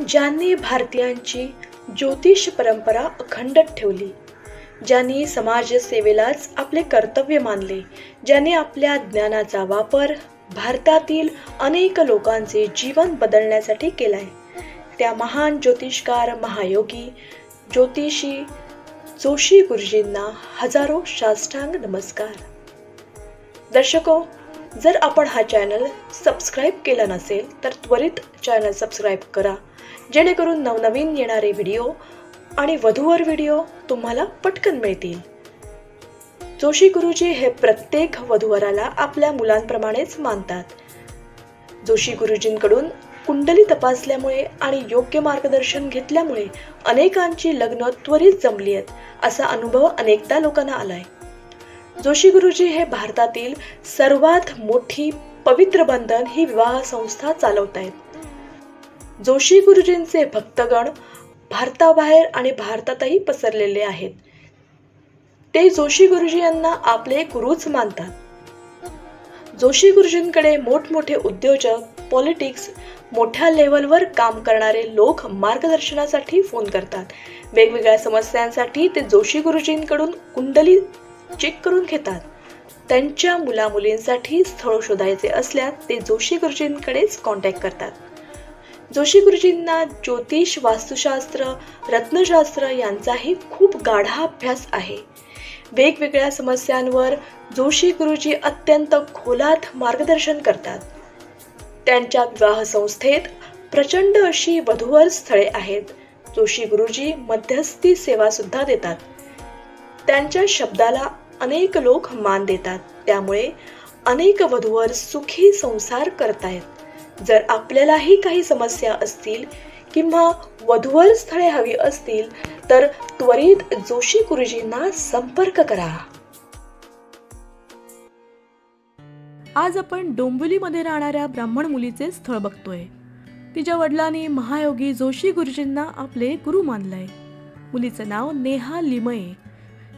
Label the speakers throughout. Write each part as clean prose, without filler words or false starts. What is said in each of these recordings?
Speaker 1: ज्यांनी भारतीयांची ज्योतिष परंपरा अखंड ठेवली, ज्यांनी समाजसेवेलाच आपले कर्तव्य मानले, ज्यांनी आपल्या ज्ञानाचा वापर भारतातील अनेक लोकांचे जीवन बदलण्यासाठी केलाय, त्या महान ज्योतिषकार, महायोगी, ज्योतिषी जोशी गुरुजींना हजारो साष्टांग नमस्कार. दर्शको, जर आपण हा चॅनल सबस्क्राईब केला नसेल तर त्वरित चॅनल सबस्क्राईब करा, जेणेकरून नवनवीन येणारे व्हिडिओ आणि वधूवर व्हिडिओ तुम्हाला पटकन मिळतील. जोशी गुरुजी हे प्रत्येक वधूवराला आपल्या मुलांप्रमाणेच मानतात. जोशी गुरुजींकडून कुंडली तपासल्यामुळे आणि योग्य मार्गदर्शन घेतल्यामुळे अनेकांची लग्न त्वरित जमली आहेत, असा अनुभव अनेकदा लोकांना आलाय. जोशी गुरुजी हे भारतातील सर्वात मोठी पवित्र बंधन ही विवाह संस्था चालवत आहेत. जोशी गुरुजींचे भक्तगण भारताबाहेर आणि भारतातही पसरलेले आहेत. ते जोशी गुरुजी यांना आपले गुरुच मानतात. जोशी गुरुजींकडे मोठमोठे उद्योजक, पॉलिटिक्स, मोठ्या लेव्हलवर काम करणारे लोक मार्गदर्शनासाठी फोन करतात. वेगवेगळ्या समस्यांसाठी ते जोशी गुरुजींकडून कुंडली चेक करून घेतात. त्यांच्या मुलामुलींसाठी स्थळ शोधायचे असल्यास ते जोशी गुरुजींकडेच कॉन्टॅक्ट करतात. जोशी गुरुजींना ज्योतिष, वास्तुशास्त्र, रत्नशास्त्र यांचाही खूप गाढा अभ्यास आहे. वेगवेगळ्या समस्यांवर जोशी गुरुजी अत्यंत खोलात मार्गदर्शन करतात. त्यांच्या विवाह संस्थेत प्रचंड अशी वधूवर स्थळे आहेत. जोशी गुरुजी मध्यस्थी सेवा सुद्धा देतात. त्यांच्या शब्दाला अनेक लोक मान देतात. त्यामुळे अनेक वधूवर सुखी संसार करतायत. जर आपल्यालाही काही समस्या असतील किंवा वधूवर स्थळे हवी असतील तर त्वरित जोशी गुरुजींना संपर्क करा.
Speaker 2: आज आपण डोंबिवलीमध्ये राहणाऱ्या ब्राह्मण मुलीचे स्थळ बघतोय. तिच्या वडिलांनी महायोगी जोशी गुरुजींना आपले गुरु मानलंय. मुलीचं नाव नेहा लिमये.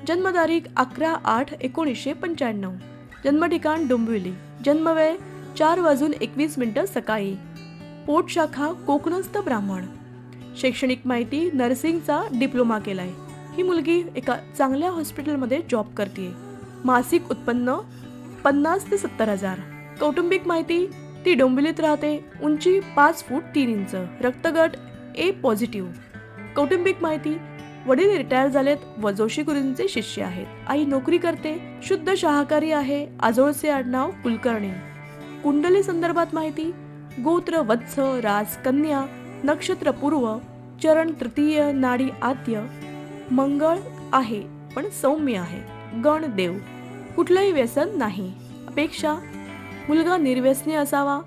Speaker 2: जन्मतारीख 11/8/1995. जन्मठिकाण डोंबिवली. जन्मवेळ 4:21 सकाळी. पोट शाखा कोकणस्थ ब्राह्मण. शैक्षणिक माहिती नर्सिंगचा डिप्लोमा केलाय. ही मुलगी एका चांगल्या हॉस्पिटलमध्ये जॉब करते. मासिक उत्पन्न 50 ते 70 हजार. कौटुंबिक माहिती ती डोंबिवलीत राहते. उंची 5 फूट 3 इंच. रक्तगट ए पॉझिटिव्ह. कौटुंबिक माहिती वडील रिटायर झालेत व जोशी गुरुजींचे शिष्य आहेत. आई नोकरी करते. शुद्ध शाकाहारी आहे. आजोळचे आडनाव कुलकर्णी. कुंडली संदर्भात माहिती गोत्र वत्स, रास कन्या, नक्षत्र पूर्व, चरण तृतीय, नाडी आद्य. मंगळ आहे पण सौम्य आहे. गण देव. कुठलंही व्यसन नाही. अपेक्षा मुलगा निर्व्यसनी असावा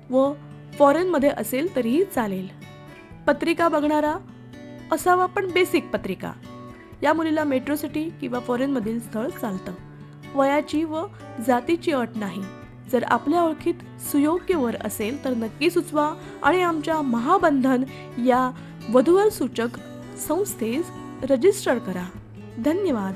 Speaker 2: व फॉरेनमध्ये असेल तरीही चालेल. पत्रिका बघणारा असावा पण बेसिक पत्रिका. या मुलीला मेट्रो सिटी किंवा फॉरेनमधील स्थळ चालतं. वयाची व जातीची अट नाही. जर आपल्या ओळखीत सुयोग्य वर असेल तर नक्की सुचवा आणि आमच्या महाबंधन या वधूवर सूचक संस्थेस रजिस्टर करा. धन्यवाद.